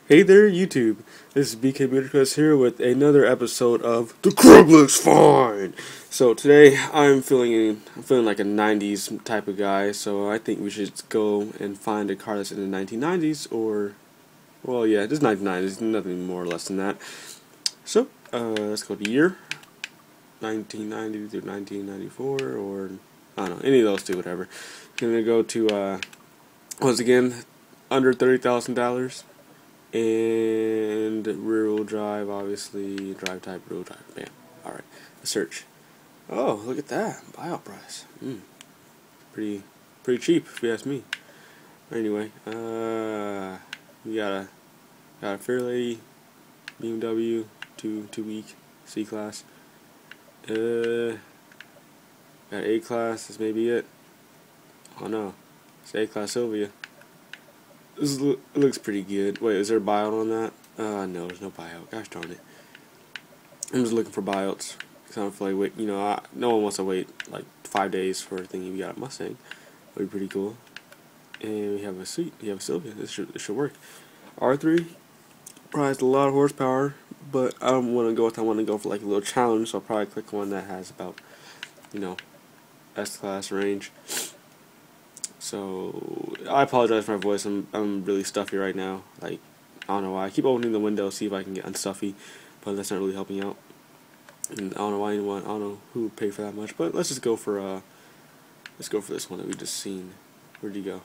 Hey there, YouTube. This is BK Motorsport here with another episode of The Craigslist Fine. So today I'm feeling like a 90s type of guy. So I think we should go and find a car that's in the 1990s, or well, yeah, just 1990s, nothing more or less than that. So let's go to year 1990 to 1994, or I don't know, any of those two, whatever. I'm gonna go to once again under $30,000. And rear-wheel drive, obviously, drive type, rear-wheel drive, bam. Alright, search. Oh, look at that, buyout price. Pretty cheap, if you ask me. Anyway, we got a Fairlady BMW 2-week C-Class. Got A-Class, this may be it. Oh no, it's A-Class Silvia. It looks pretty good. Wait, is there a buyout on that? No, there's no buyout. Gosh darn it. I'm just looking for buyouts. Because I don't feel like no one wants to wait like 5 days for a thing. We got a Mustang. That'd be pretty cool. And we have a Silvia. This should work. R3 prized a lot of horsepower, but I don't want to go with that. I want to go for like a little challenge, so I'll probably click one that has about, S-Class range. So I apologize for my voice. I'm really stuffy right now. Like, I don't know why. I keep opening the window, see if I can get unstuffy, but that's not really helping out. And I don't know why anyone. I don't know who would pay for that much. But let's just go for this one that we just seen. Where'd you go?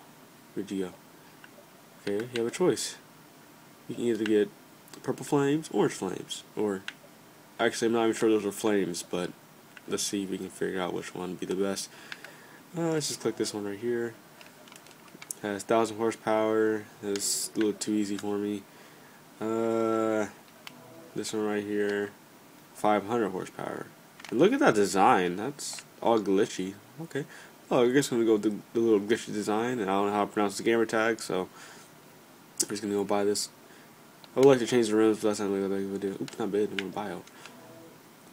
Okay, you have a choice. You can either get purple flames, orange flames, or actually I'm not even sure those are flames, but let's see if we can figure out which one would be the best. Let's just click this one right here. Has 1,000 horsepower. It's a little too easy for me. This one right here, 500 horsepower. And look at that design. That's all glitchy. Okay. Oh, I guess I'm gonna go with the little glitchy design, and I don't know how to pronounce the gamer tag, so I'm just gonna go buy this. I would like to change the rims, but that's not really that big of a deal. Oops, not bad. I want to buyout.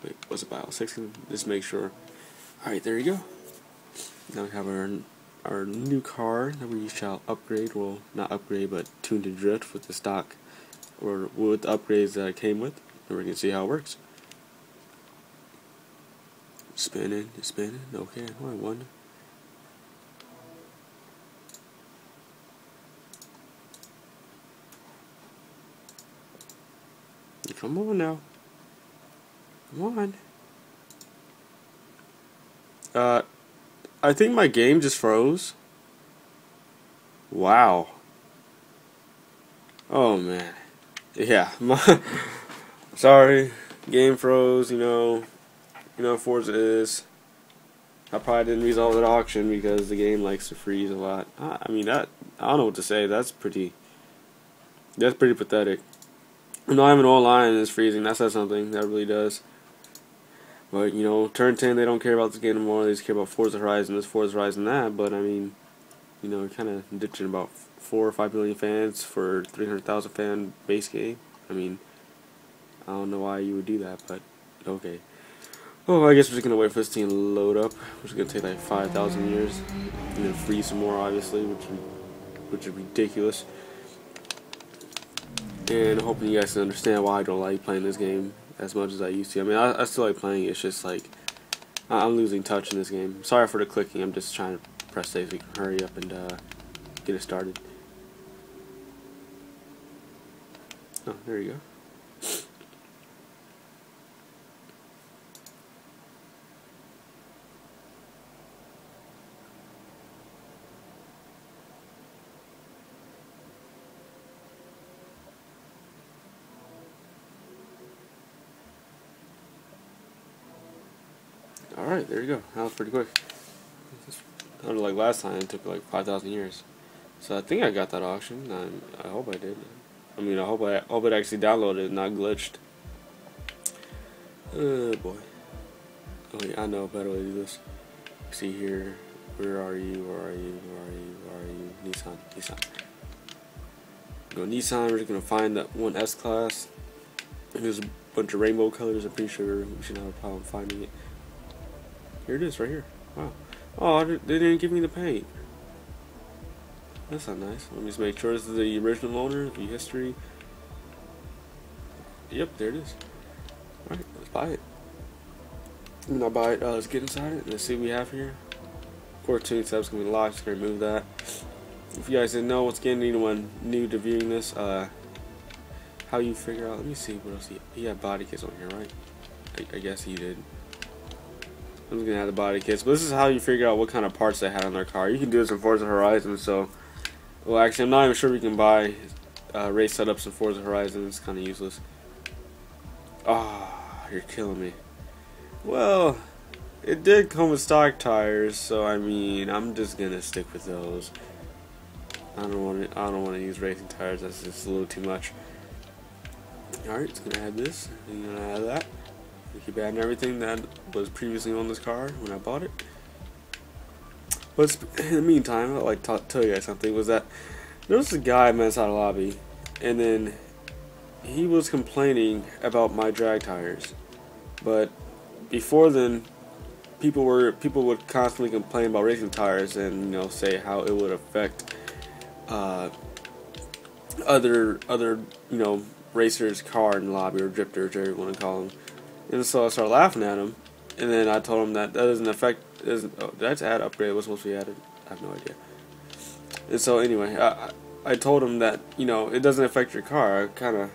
Wait, what's a buyout? 16. Just make sure. All right, there you go. Now we have our new car that we shall upgrade. Well, not upgrade, but tune to drift with the stock, or with the upgrades that it came with, and we can see how it works. Spinning. Okay, one. Come on now. Come on. I think my game just froze. Wow. Oh man. Yeah. Sorry. Game froze, Forza is. I probably didn't resolve the auction because the game likes to freeze a lot. I don't know what to say. That's pretty pathetic. Not even online is freezing. That says something. That really does. But, turn 10, they don't care about this game anymore. They just care about Forza Horizon, this, Forza Horizon, that. But, kind of ditching about 4 or 5 million fans for 300,000 fan base game. I don't know why you would do that, but okay. Oh, I guess we're just going to wait for this thing to load up, which is going to take like 5,000 years. And then freeze some more, obviously, which is ridiculous. And I'm hoping you guys can understand why I don't like playing this game as much as I used to. I still like playing it. It's just like I'm losing touch in this game. Sorry for the clicking. I'm just trying to press save so we can hurry up and get it started. Oh, there you go. Alright, there you go. That was pretty quick. Like last time, it took like 5,000 years. So I think I got that auction. I hope I did. I hope it actually downloaded and not glitched. Oh boy. Oh yeah, I know a better way to do this. See here. Where are you? Nissan. Go Nissan. We're just gonna find that one S-Class. There's a bunch of rainbow colors. I'm pretty sure we shouldn't have a problem finding it. Here it is, right here. Wow. Oh, they didn't give me the paint. That's not nice. Let me just make sure this is the original owner, the history. Yep, there it is. Alright, let's buy it. When I buy it, let's get inside it. Let's see what we have here. 14 steps gonna be locked. Just gonna remove that. If you guys didn't know, once again, anyone new to viewing this, how you figure out? Let me see what else he had body kits on here, right? I guess he did. I'm just gonna have the body kits, but this is how you figure out what kind of parts they had on their car. You can do this in Forza Horizon. So, well, actually, I'm not even sure we can buy race setups in Forza Horizon. It's kind of useless. Ah, you're killing me. Well, it did come with stock tires, so I mean, I'm just gonna stick with those. I don't want to use racing tires. That's just a little too much. All right, it's gonna add this. And gonna add that. We keep adding everything that was previously on this car when I bought it. But in the meantime, I'd like to tell you guys something. Was that there was a guy inside a lobby, and then he was complaining about my drag tires. But before then, people would constantly complain about racing tires and say how it would affect other racers' car in the lobby, or drifters, whatever you want to call them. And so I started laughing at him, and then I told him that doesn't affect. Oh, did I just add upgrade? What's supposed to be added? I have no idea. And so anyway, I told him that it doesn't affect your car. I kind of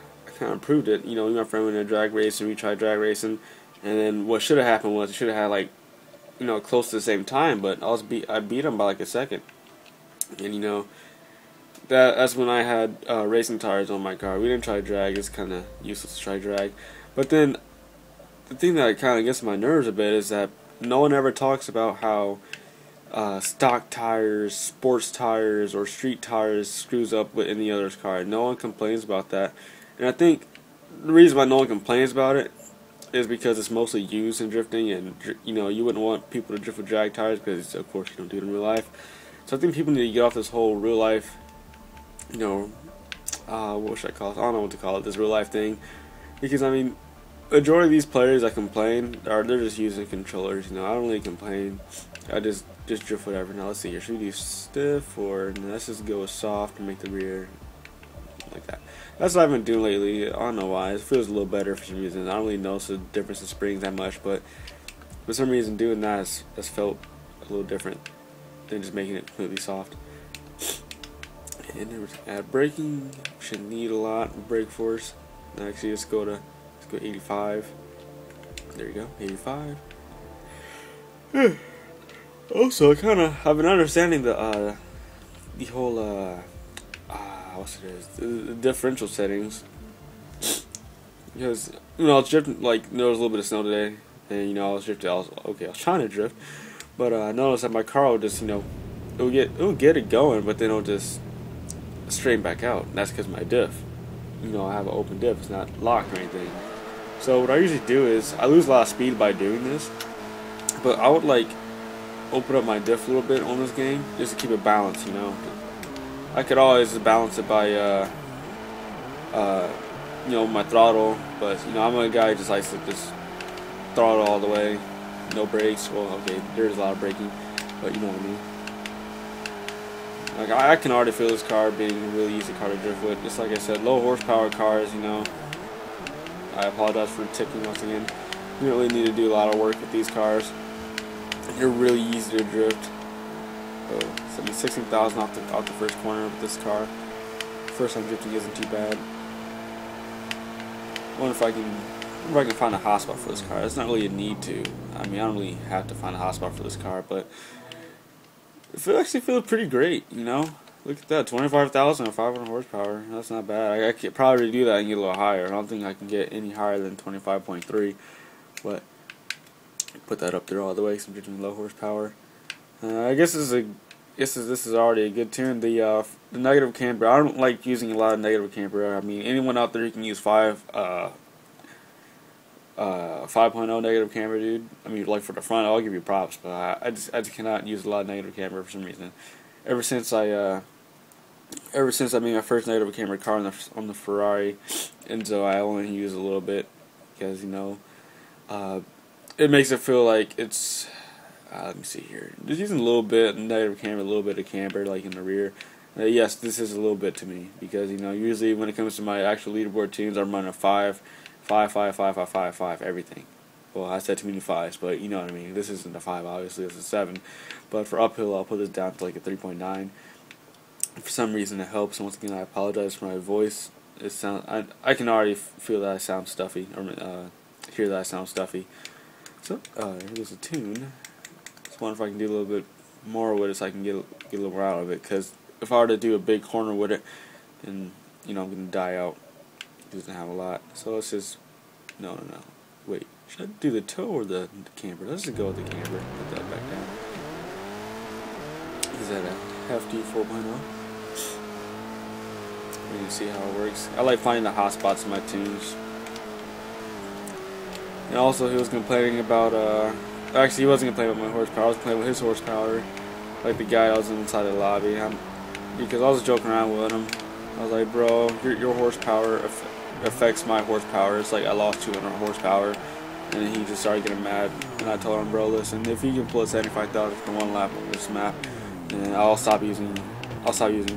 proved it. Me and my friend went in a drag race and we tried drag racing, and then what should have happened was it should have had like close to the same time, but I beat him by like a second, and that's when I had racing tires on my car. We didn't try drag. It's kind of useless to try drag, but then. The thing that kind of gets my nerves a bit is that no one ever talks about how stock tires, sports tires, or street tires screws up with any other's car. No one complains about that, and I think the reason why no one complains about it is because it's mostly used in drifting, and you wouldn't want people to drift with drag tires because of course you don't do it in real life. So I think people need to get off this whole real life, what should I call it? I don't know what to call it. This real life thing, because I mean. Majority of these players that complain they're just using controllers. I don't really complain. I just drift whatever. Now let's see here. Should we do stiff or let's just go with soft and make the rear like that. That's what I've been doing lately. I don't know why. It feels a little better for some reason. I don't really notice the difference in springs that much, but for some reason doing that has felt a little different than just making it completely soft. And then we're add braking. Shouldn't need a lot of brake force. Actually, just go 85. There you go, 85. Also, I've been understanding the whole the differential settings, because I was drifting, like there was a little bit of snow today, and I was drifting. I was trying to drift, but I noticed that my car would just it would get it going, but then it'll just straighten back out. And that's because my diff. I have an open diff. It's not locked or anything. So what I usually do is I lose a lot of speed by doing this, but I would like open up my diff a little bit on this game just to keep it balanced. I could always balance it by my throttle, but I'm a guy who just likes to just throttle all the way, no brakes. Well, okay, there's a lot of braking, but you know what I mean. Like I can already feel this car being a really easy car to drift with. Just like I said, low horsepower cars, I apologize for ticking once again. You don't really need to do a lot of work with these cars. They're really easy to drift. So 16,000 off the first corner with this car. First time drifting isn't too bad. I wonder if I can find a hot spot for this car. It's not really a need to. I mean, I don't really have to find a hot spot for this car, but it actually feels pretty great, Look at that, 25,000 or 500 horsepower. That's not bad. I could probably do that and get a little higher. I don't think I can get any higher than 25.3, but put that up there all the way. So I'm doing low horsepower. I guess this is already a good tune. The negative camber. I don't like using a lot of negative camber. I mean, anyone out there who can use 5.0 negative camber, dude. I mean, like for the front, I'll give you props, but I just cannot use a lot of negative camber for some reason. Ever since I made my first negative camera car on the Ferrari, and so I only use a little bit because it makes it feel like it's. Let me see here. Just using a little bit negative camber, a little bit of camber like in the rear. Yes, this is a little bit to me because usually when it comes to my actual leaderboard tunes, I'm running a 5, 5, 5, 5, 5, 5, 5, everything. Well, I said too many 5s, but you know what I mean. This isn't a 5, obviously, it's a 7. But for uphill, I'll put this down to like a 3.9. For some reason, it helps. Once again, I apologize for my voice. I can already feel that I sound stuffy, or hear that I sound stuffy. So, here's a tune. Just wonder if I can do a little bit more with it so I can get a little more out of it. Because if I were to do a big corner with it, then, you know, I'm going to die out. It doesn't have a lot. So let's just, no. Wait, should I do the toe or the camber? Let's just go with the camber. Put that back down. Is that a hefty 4.0? You can see how it works. I like finding the hot spots in my tunes. And also, he was complaining about, actually, he wasn't complaining about my horsepower. I was complaining with his horsepower. Like the guy that was inside the lobby. Because I was joking around with him. I was like, bro, your horsepower affects my horsepower. It's like I lost 200 horsepower. And then he just started getting mad. And I told him, bro, listen, if you can pull 75,000 for one lap on this map, then I'll stop using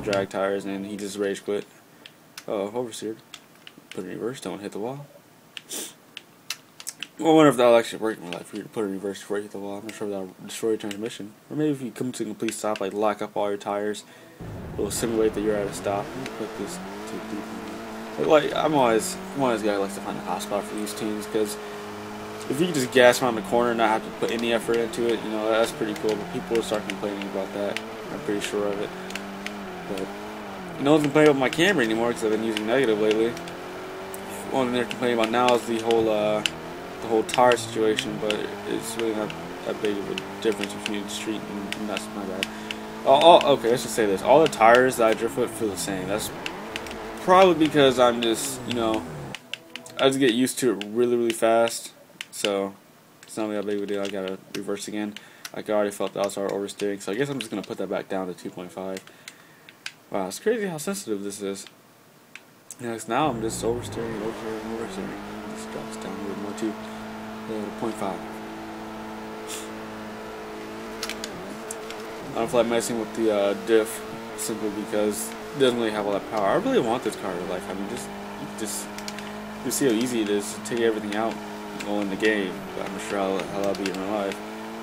drag tires. And he just rage quit. Oh, oversteered. Put it in reverse, don't hit the wall. Well, I wonder if that'll actually work in my life for you to put it in reverse before you hit the wall. I'm not sure if that'll destroy your transmission. Or maybe if you come to a complete stop, like lock up all your tires, it'll simulate that you're at a stop. Let me put this too deep. But like, I'm always guy who likes to find a hot spot for these tunes, because if you can just gas around the corner and not have to put any effort into it, you know, that's pretty cool. But people will start complaining about that. I'm pretty sure of it. But no one's complaining about my camera anymore because I've been using negative lately. One thing they're complaining about now is the whole tire situation, but it's really not that big of a difference between the street and that's my bad. Okay, let's just say this. All the tires that I drift with feel the same. That's probably because I'm just, you know, I just get used to it really, really fast. So it's not really that big of a deal. I gotta reverse again. Like I already felt that I started oversteering, so I guess I'm just gonna put that back down to 2.5. Wow, it's crazy how sensitive this is. Now I'm just oversteering. Just drops down a little more to 0.5. I don't feel like messing with the diff simply because it doesn't really have all that power. I really want this car in real life. I mean, just you see how easy it is to take everything out in the game. But I'm not sure how that'll be in real life.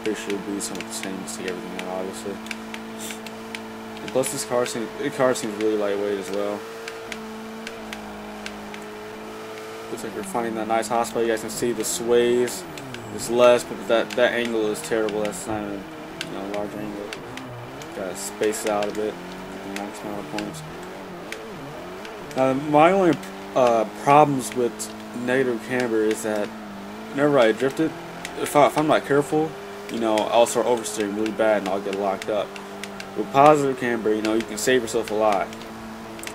Pretty sure it'll be somewhat the same to take everything out, obviously. And plus, this car seems really lightweight as well. Looks like we're finding that nice hot spot. You guys can see the sways. It's less, but that angle is terrible. That's not a large angle. Gotta space it out a bit. Max amount of points. My only problems with negative camber is that whenever I drift it, if I'm not careful, I'll start oversteering really bad and I'll get locked up. With positive camber, you can save yourself a lot.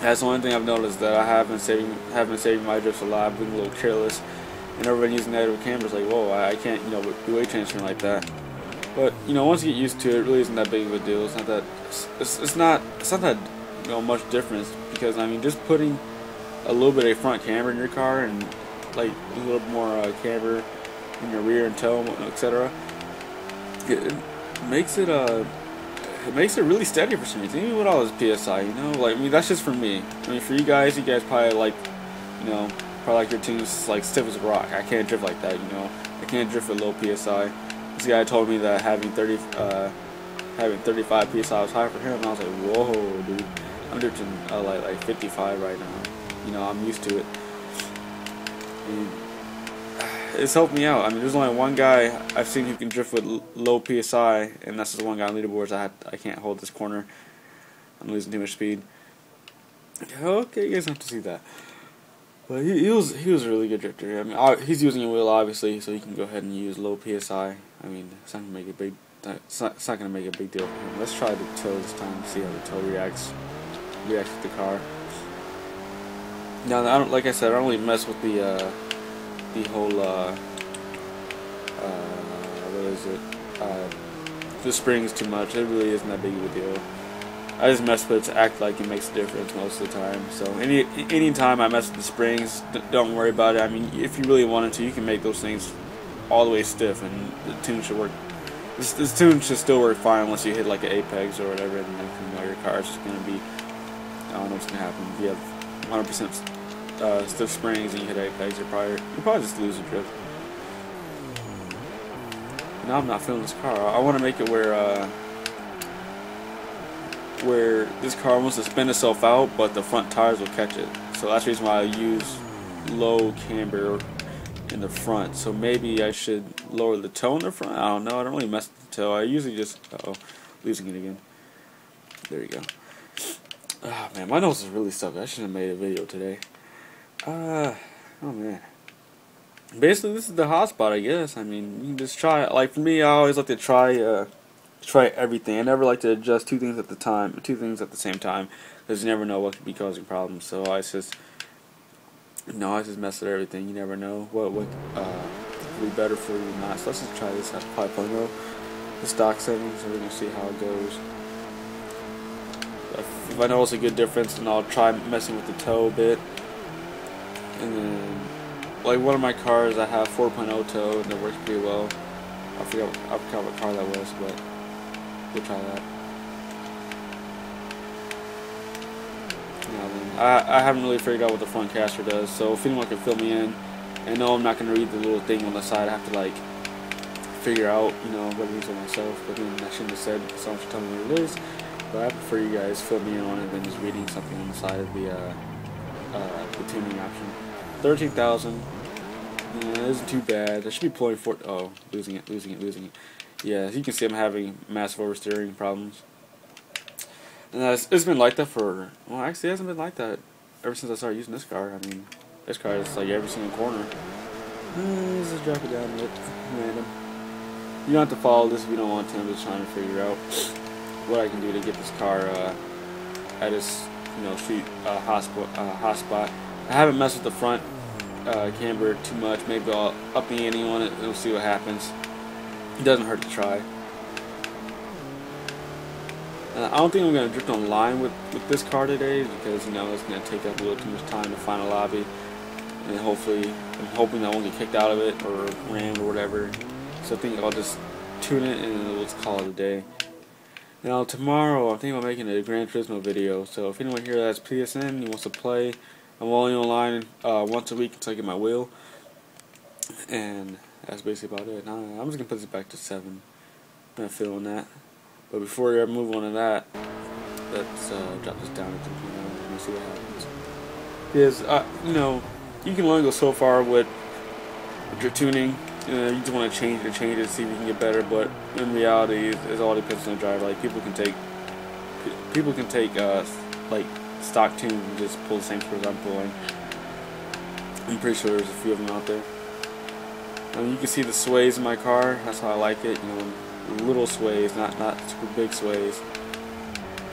That's the only thing I've noticed, that I have been saving my drifts a lot. I've been a little careless, and everybody using negative camber is like, whoa, I can't, do weight transferring like that. But once you get used to it, it really isn't that big of a deal. It's not that it's not that much difference, because just putting a little bit of front camber in your car and like a little bit more camber in your rear and toe, etc. It makes it really steady for some reason, even with all this PSI, that's just for me. For you guys probably like, your tunes like stiff as a rock. I can't drift like that, I can't drift with low PSI. This guy told me that having 35 PSI was high for him, and I was like, whoa, dude. I'm drifting like 55 right now. I'm used to it. And it's helped me out. There's only one guy I've seen who can drift with low PSI, and that's just one guy on leaderboards. I can't hold this corner. I'm losing too much speed. Okay, you guys have to see that. But he was a really good drifter. He's using a wheel obviously, so he can go ahead and use low PSI. It's not gonna make a big deal for him. Let's try the toe this time and see how the toe reacts with the car. Now, like I said, I don't really mess with the whole the springs too much. It really isn't that big of a deal. I just mess with it to act like it makes a difference most of the time. So any time I mess with the springs, don't worry about it. If you really wanted to, you can make those things all the way stiff, and the tune should work. This tune should still work fine unless you hit like an apex or whatever, and your car is just gonna be, I don't know what's gonna happen. If you have stiff springs and you hit apex, you'll probably just lose the drift. Now I'm not feeling this car. I want to make it where this car wants to spin itself out, but the front tires will catch it. So that's the reason why I use low camber in the front. So maybe I should lower the toe in the front. I don't know. I don't really mess with the toe. I usually just losing it again. There you go. Ah, man, my nose is really stuck. I should have made a video today. Oh man. Basically, this is the hotspot, I guess. I mean, you can just try it. Like for me, I always like to try everything. I never like to adjust two things at the same time, because you never know what could be causing problems. So I just mess with everything. You never know what would be better for you or not. So let's just try this at 5.0, the stock settings, and we're gonna see how it goes. If I notice a good difference, then I'll try messing with the toe a bit. And then, like one of my cars, I have 4.0 toe, and it works pretty well. I forgot what car that was, but we'll try that. Now then, I haven't really figured out what the front caster does, so if anyone can fill me in, and no, I'm not going to read the little thing on the side. I have to like figure out, what it is on myself. But then I shouldn't have said, so I'm just telling you what it is. But I prefer you guys fill me in on it than just reading something on the side of the tuning option. 13,000. Yeah, it isn't too bad. I should be pulling for. Oh, losing it. Yeah, as you can see, I'm having massive oversteering problems. And it's been like that for. Well, actually, it hasn't been like that ever since I started using this car. I mean, this car is like every single corner. Let's just drop it down a bit. Random. You don't have to follow this if you don't want to. I'm just trying to figure out what I can do to get this car at its street hot spot. I haven't messed with the front camber too much. Maybe I'll up the ante on it and we'll see what happens. It doesn't hurt to try. I don't think I'm going to drift on line with this car today because it's going to take up a little too much time to find a lobby, and hopefully I'm hoping I won't get kicked out of it or rammed or whatever. So I think I'll just tune it and we'll just call it a day. Now tomorrow I'm thinking about making a Gran Turismo video, so if anyone here that's PSN, he wants to play, I'm only online once a week until I get my wheel, and that's basically about it. I'm just going to put this back to 7. I'm not feeling that. But before I move on to that, let's drop this down to 2.0 and see what happens. Because, you can only go so far with your tuning. You just want to change it, see if you can get better. But in reality, it all depends on the driver. Like people can take like stock tunes and just pull the same screws I'm pulling. I'm pretty sure there's a few of them out there. You can see the sways in my car. That's how I like it. Little sways, not super big sways.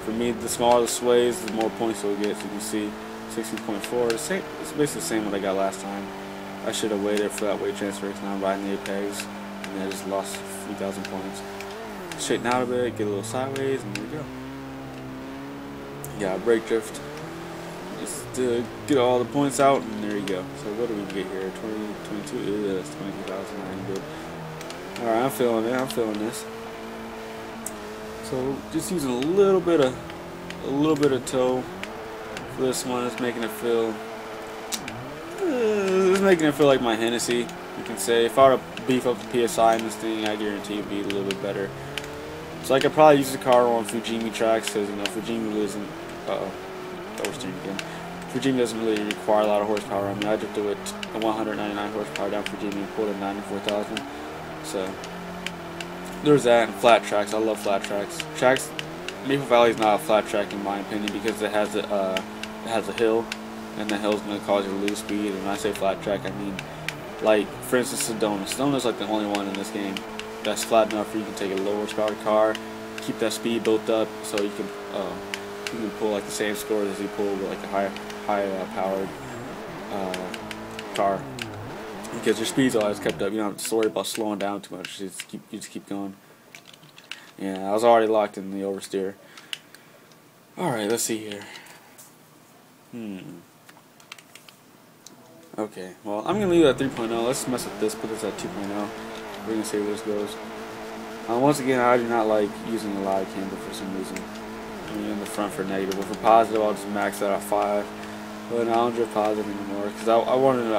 For me, the smaller the sways, the more points you'll get. So you can see 16.4. It's basically the same what I got last time. I should have waited for that weight transfer because now I'm riding the Apex, and I just lost 3,000 points. Straighten out a bit, get a little sideways, and there we go. Yeah, brake drift. Just to get all the points out, and there you go. So what do we get here? 22. Yeah, that's 22,000. I ain't good. Alright, I'm feeling it. I'm feeling this. So just using a little bit of toe for this one. It's making it feel. It's making it feel like my Hennessy. You can say if I were to beef up the PSI in this thing, I guarantee it'd be a little bit better. So I could probably use the car on Fujimi tracks because Fujimi isn't. Oversteering again. Fujimi doesn't really require a lot of horsepower. I mean, I drifted with a 199 horsepower down Fujimi and pulled in 94,000. So there's that, and flat tracks. I love flat tracks. Maple Valley is not a flat track in my opinion because it has a hill, and the hill is going to cause you to lose speed. And when I say flat track, I mean like for instance Sedona. Sedona's like the only one in this game that's flat enough where you can take a low horsepower car, keep that speed built up, so you can pull like the same scores as you pull with like a high powered car. Because your speed's always kept up. You don't have to worry about slowing down too much. You just keep going. Yeah, I was already locked in the oversteer. Alright, let's see here. Okay, well, I'm going to leave it at 3.0. Let's mess with this, put this at 2.0. We're going to see where this goes. Once again, I do not like using a live camber for some reason. I mean, in the front for negative. But for positive, I'll just max that at 5. but I don't drift positive anymore because I wanted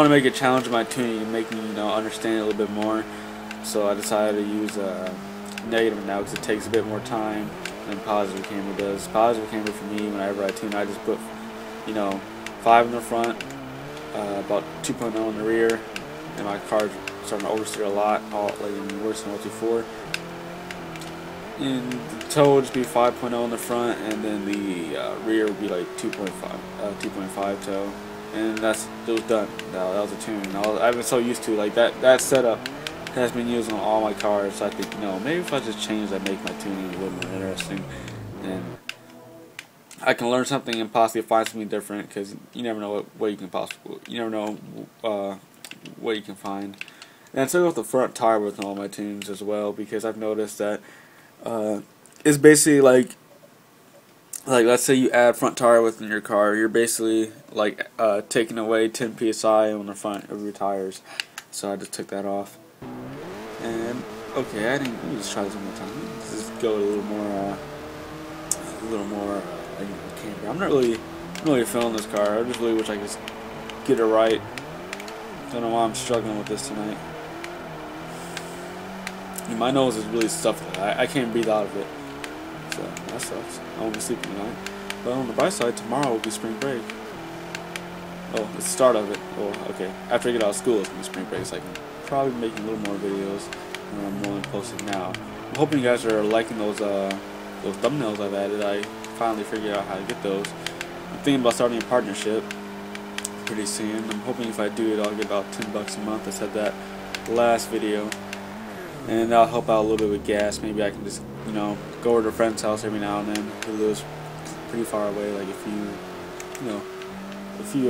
to make a challenge of my tuning and make me understand it a little bit more. So I decided to use negative now because it takes a bit more time than positive camber does. Positive camber for me, whenever I tune, I just put 5 in the front, about 2.0 in the rear, and my car's starting to oversteer a lot, like worse than 024. And the toe would just be 5.0 in the front, and then the rear would be like 2.5 toe, and it was done. That was a tune. I've been so used to like that setup has been used on all my cars. So I think maybe if I just change that, make my tuning a little more interesting, and I can learn something and possibly find something different because you never know what you can what you can find. And I took off the front tire with all my tunes as well because I've noticed that it's basically like let's say you add front tire within your car, you're basically like taking away 10 psi on the front of your tires. So I just took that off. And okay, let me just try this one more time. Let's just go a little more camber. I'm not really feeling this car. I just really wish I could get it right. Don't know why I'm struggling with this tonight. My nose is really stuffed. I can't breathe out of it. So that sucks. I won't be sleeping tonight. But on the bright side, tomorrow will be spring break. Oh, it's the start of it. Oh, okay. After I get out of school, it's going to be spring break, so I can probably be making a little more videos than I'm willing to post it now. I'm hoping you guys are liking those thumbnails I've added. I finally figured out how to get those. I'm thinking about starting a partnership pretty soon. I'm hoping if I do it, I'll get about $10 a month. I said that last video. And that'll help out a little bit with gas. Maybe I can just, go over to a friend's house every now and then who lives pretty far away, like a few 20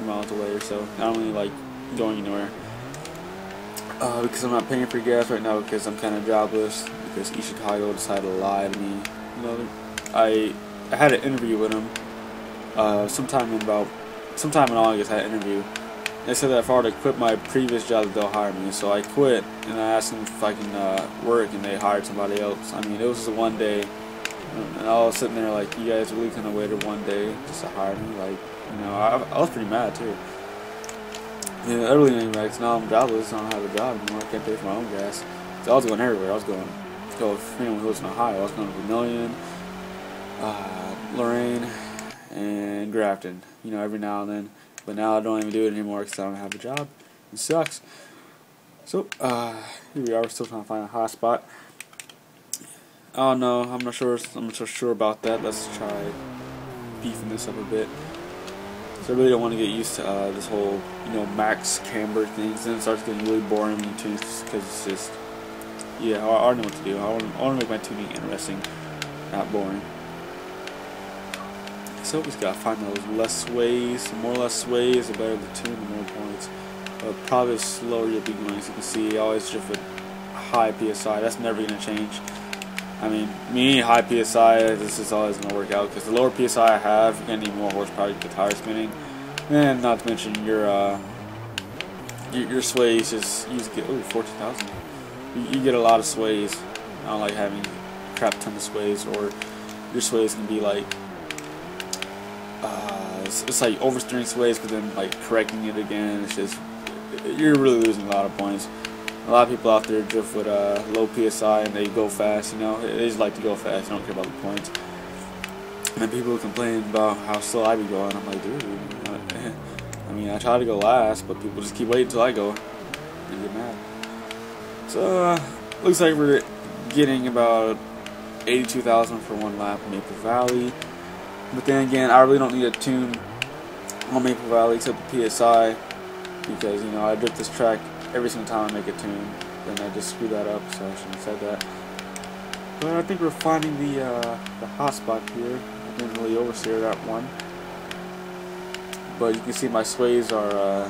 miles away or so. I don't really like going anywhere because I'm not paying for gas right now because I'm kind of jobless. Because East Chicago decided to lie to me. I had an interview with them sometime in August. I had an interview. They said that if I were to quit my previous job, that they'll hire me. So I quit, and I asked them if I can work, and they hired somebody else. I mean, it was just one day, and I was sitting there like, you guys really couldn't have waited one day just to hire me? Like, I was pretty mad too. Yeah, I really didn't because now I'm jobless. I don't have a job anymore. I can't pay for my own gas. So I was going everywhere. I was going if anyone who lives in Ohio. I was going to Vermillion, Lorraine, and Grafton. Every now and then. But now I don't even do it anymore because I don't have a job. It sucks. So, here we are. We're still trying to find a hot spot. Oh no, I'm not so sure about that. Let's try beefing this up a bit. So I really don't want to get used to this whole, max camber thing. Then it starts getting really boring when you tune because it's just, I already know what to do. I want to make my tuning interesting, not boring. So we just gotta find those less sways. The more less sways, the better the tune, the more points. Probably the slower you'll be going. As you can see, I always drift with high PSI. That's never gonna change. I mean, high PSI, this is always gonna work out because the lower PSI I have, you're gonna need more horsepower to get the tire spinning, and not to mention your sways you just get 14,000. You get a lot of sways. I don't like having a crap ton of sways, or your sways can be like. It's like oversteering sways, but then like correcting it again. It's just you're really losing a lot of points. A lot of people out there drift with low PSI and they go fast. They just like to go fast. They don't care about the points. And then people complain about how slow I be going. I'm like, dude, I mean, I try to go last, but people just keep waiting until I go and get mad. So looks like we're getting about 82,000 for one lap in Maple Valley. But then again, I really don't need a tune on Maple Valley except the PSI because, I drift this track every single time I make a tune. Then I just screw that up, so I shouldn't have said that. But I think we're finding the hot spot here. I didn't really oversteer that one. But you can see my sways are,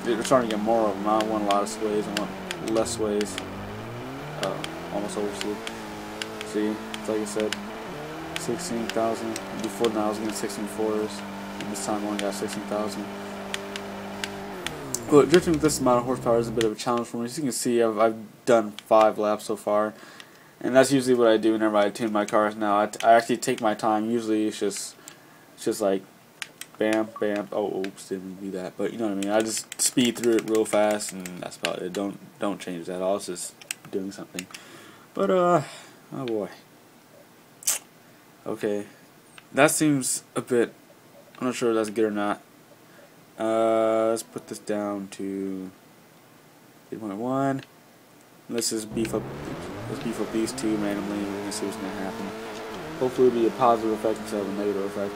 they're starting to get more of them. I don't want a lot of sways, I want less sways. Almost oversteered. See, it's like I said. 16,000. Before now I was getting 16.4s, and this time I only got 16,000. Well, drifting with this amount of horsepower is a bit of a challenge for me. As you can see, I've done 5 laps so far, and that's usually what I do whenever I tune my cars now. I actually take my time. Usually it's just It's just like bam, bam. Oh, oops, didn't do that. But you know what I mean. I just speed through it real fast, and that's about it. Don't change that at all. It's just doing something. But oh boy. Okay, that seems a bit. I'm not sure if that's good or not. Let's put this down to 8.1. Let's just beef up. Let's beef up these two randomly, and we're gonna see what's gonna happen. Hopefully, it'll be a positive effect instead of a negative effect.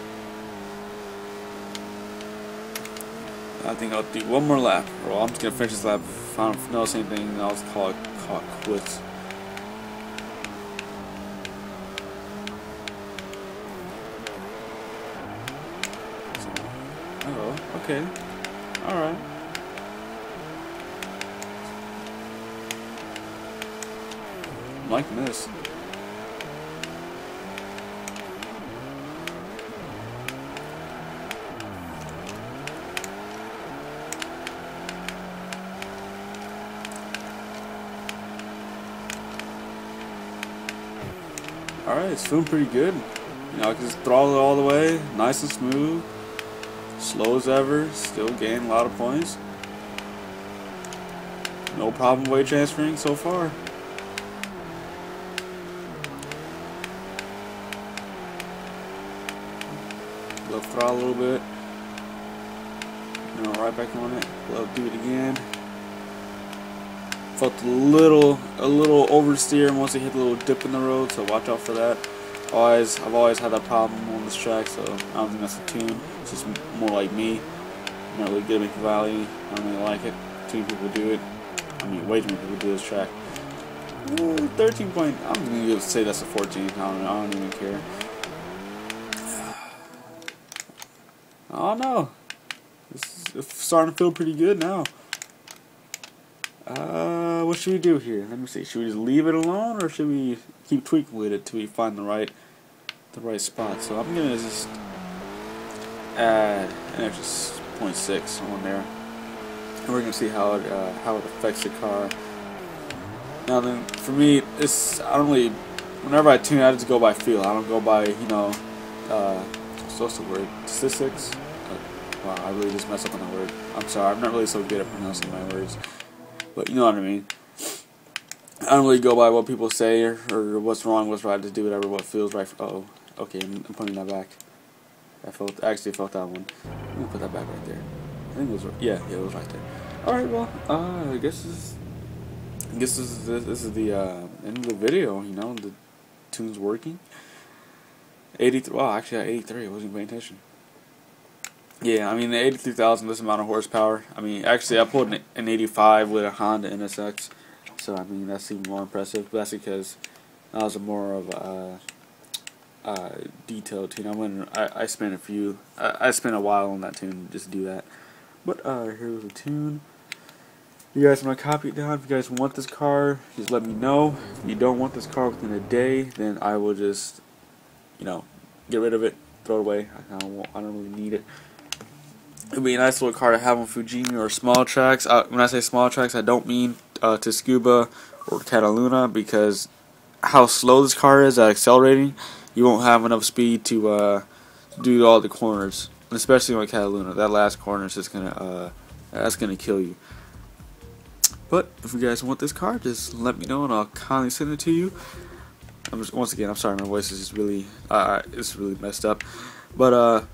I think I'll do one more lap. Well, I'm just gonna finish this lap. If I don't notice anything, I'll just call it quits. Oh, okay. Alright. I'm liking this. Alright, it's feeling pretty good. You know, I can just throttle it all the way, nice and smooth. Slow as ever, still getting a lot of points. No problem weight transferring so far. Left throttle a little bit. You know, right back on it. Love do it again. Felt a little oversteer once it hit a little dip in the road, so watch out for that. I've always had that problem on this track, so I don't think that's a tune. It's just more like me. I'm not really good at making valley. I don't really like it. Too many people do it. I mean, way too many people do this track. 13 point. I'm gonna say that's a 14. I don't even care. Oh no, this is starting to feel pretty good now. What should we do here? Let me see. Should we just leave it alone, or should we keep tweaking with it till we find the right spot? So I'm gonna just add an extra 0.6 on there, and we're gonna see how it affects the car. Now then, for me, I don't really. Whenever I tune, I just go by feel. I don't go by what's the word? Statistics. Wow, I really just messed up on that word. I'm sorry. I'm not really so good at pronouncing my words. But you know what I mean. I don't really go by what people say or what's wrong, what's right. I just do whatever what feels right. Okay, I'm putting that back. I actually felt that one. I'm gonna put that back right there. I think it was yeah, it was right there. All right, well, I guess this is the end of the video. You know, the tune's working. 83. Wow, actually, at 83, I wasn't paying attention. Yeah, I mean, the 83,000, this amount of horsepower. I mean, actually, I pulled an 85 with a Honda NSX, so I mean, that's even more impressive. But that's because that was a more of a detailed tune. I spent I spent a while on that tune just to do that. But here's the tune. You guys want to copy it down? If you guys want this car, just let me know. If you don't want this car within a day, then I will just, you know, get rid of it, throw it away. I don't really need it. It'd be a nice little car to have on Fujimi or small tracks. When I say small tracks, I don't mean Tsukuba or Cataluna, because how slow this car is at accelerating, you won't have enough speed to do all the corners. Especially on Cataluna, that last corner is just that's gonna kill you. But if you guys want this car, just let me know and I'll kindly send it to you. Once again, I'm sorry, my voice is just really it's really messed up. But